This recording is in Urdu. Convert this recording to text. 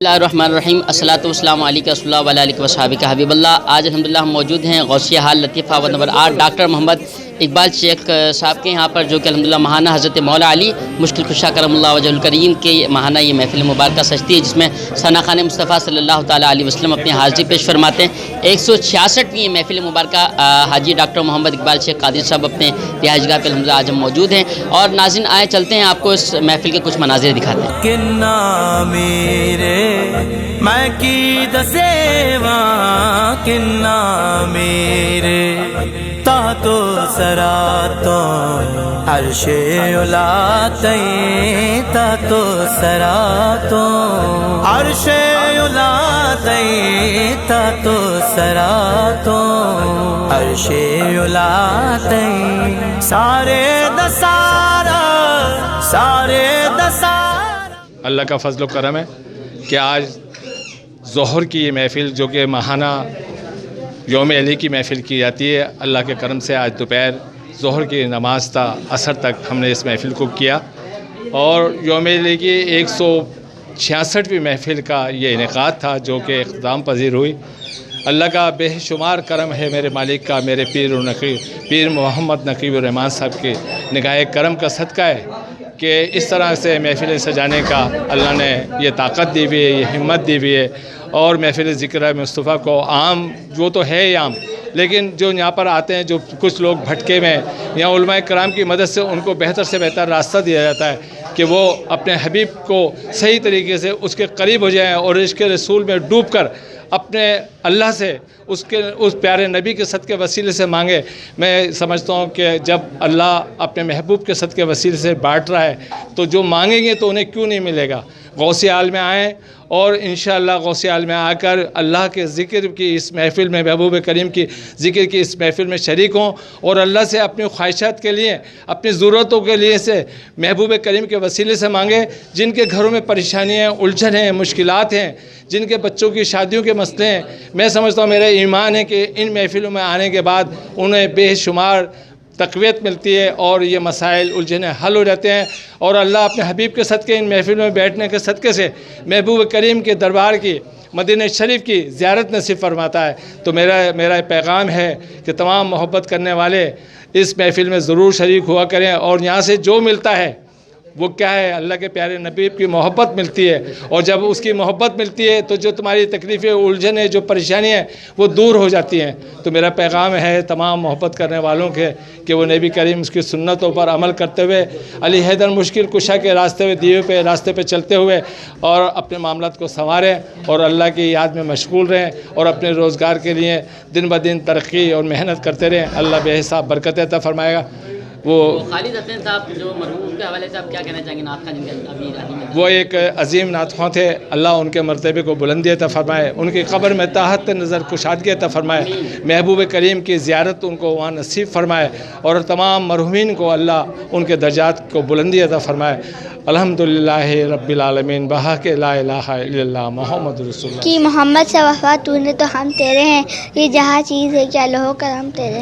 بسم اللہ الرحمن الرحیم الصلاۃ والسلام علیکم صلی اللہ علیہ وصحبہ حبیب اللہ۔ آج الحمدللہ ہم موجود ہیں غوثیہ ہال لطیفہ آباد نمبر 8 ڈاکٹر محمد اقبال شیخ صاحب کے یہاں پر، جو کہ الحمدللہ ماہانہ حضرت مولا علی مشکل کشا کرم اللہ وجہ الکریم کے ماہانہ یہ محفل مبارکہ سجتی ہے، جس میں ثنا خان مصطفیٰ صلی اللہ تعالیٰ علیہ وسلم اپنی حاضری پیش فرماتے ہیں۔ 166ویں یہ محفل مبارکہ حاجی ڈاکٹر محمد اقبال شیخ قادری صاحب اپنے رہائش گاہ پہ الحمدللہ آج ہم موجود ہیں، اور ناظرین آئے چلتے ہیں آپ کو اس محفل کے کچھ مناظر دکھاتے ہیں۔ میں کی دسیواں کنا میرے تا تو سرا تو عرش اولا تئیں تا تو سرا تو عرش اولا تئیں تا تو سرا تو عرش اولا تئیں سارے دسارا اللہ کا فضل و کرم ہے کہ آج ظہر کی یہ محفل، جو کہ ماہانہ یوم علی کی محفل کی جاتی ہے، اللہ کے کرم سے آج دوپہر ظہر کی نماز تا عصر تک ہم نے اس محفل کو کیا، اور یوم علی کی 166ویں محفل کا یہ انعقاد تھا، جو کہ اختتام پذیر ہوئی۔ اللہ کا بے شمار کرم ہے، میرے مالک کا، میرے پیر محمد نقیب الرحمان صاحب کے نگاہ کرم کا صدقہ ہے کہ اس طرح سے محفل سجانے کا اللہ نے یہ طاقت دی ہوئی ہے، یہ ہمت دی ہوئی ہے، اور محفل ذکر مصطفیٰ کو عام وہ تو ہے ہی عام، لیکن جو یہاں پر آتے ہیں، جو کچھ لوگ بھٹکے میں، یہاں علماء کرام کی مدد سے ان کو بہتر سے بہتر راستہ دیا جاتا ہے کہ وہ اپنے حبیب کو صحیح طریقے سے اس کے قریب ہو جائیں، اور عشق رسول میں ڈوب کر اپنے اللہ سے اس پیارے نبی کے صدقے وسیلے سے مانگے۔ میں سمجھتا ہوں کہ جب اللہ اپنے محبوب کے صدقے وسیلے سے بانٹ رہا ہے تو جو مانگیں گے تو انہیں کیوں نہیں ملے گا۔ غوثیہ ہال میں آئیں اور انشاءاللہ غوثیہ ہال میں آ کر اللہ کے ذکر کی اس محفل میں، محبوب کریم کی ذکر کی اس محفل میں شریک ہوں، اور اللہ سے اپنی خواہشات کے لیے، اپنی ضرورتوں کے لیے سے محبوب کریم کے وسیلے سے مانگیں۔ جن کے گھروں میں پریشانیاں، الجھن ہیں، مشکلات ہیں، جن کے بچوں کی شادیوں کے مسئلے ہیں، میں سمجھتا ہوں، میرا ایمان ہے کہ ان محفلوں میں آنے کے بعد انہیں بے شمار تقویت ملتی ہے، اور یہ مسائل الجھنیں حل ہو جاتے ہیں، اور اللہ اپنے حبیب کے صدقے ان محفلوں میں بیٹھنے کے صدقے سے محبوب کریم کے دربار کی، مدینہ شریف کی زیارت نصیب فرماتا ہے۔ تو میرا پیغام ہے کہ تمام محبت کرنے والے اس محفل میں ضرور شریک ہوا کریں، اور یہاں سے جو ملتا ہے وہ کیا ہے؟ اللہ کے پیارے نبی کی محبت ملتی ہے، اور جب اس کی محبت ملتی ہے تو جو تمہاری تکلیفیں، الجھنیں، جو پریشانیاں ہیں وہ دور ہو جاتی ہیں۔ تو میرا پیغام ہے تمام محبت کرنے والوں کے کہ وہ نبی کریم اس کی سنتوں پر عمل کرتے ہوئے، علی حیدر مشکل کشا کے راستے پہ چلتے ہوئے، اور اپنے معاملات کو سنواریں، اور اللہ کی یاد میں مشغول رہیں، اور اپنے روزگار کے لیے دن بدن ترقی اور محنت کرتے رہیں۔ اللہ بے حساب برکت عطا فرمائے گا۔ خالد حسین صاحب جو مرحوم کے حوالے سے آپ کیا کہنا چاہیں گے؟ نعت خواں جن کے وہ ایک عظیم نعت خواں تھے، اللہ ان کے مرتبے کو بلندی عطا فرمائے، ان کی قبر میں تحت نظر کشادگی عطا فرمائے، محبوب کریم کی زیارت ان کو وہاں نصیب فرمائے، اور تمام مرحومین کو اللہ ان کے درجات کو بلندی عطا فرمائے۔ الحمدللہ رب العالمین، بحق لا الہ الا اللہ محمد رسول اللہ۔ کہ محمد سے وفا تو نے تو ہم تیرے ہیں، یہ جہاں چیز ہے کیا لوہ کرم تیرے۔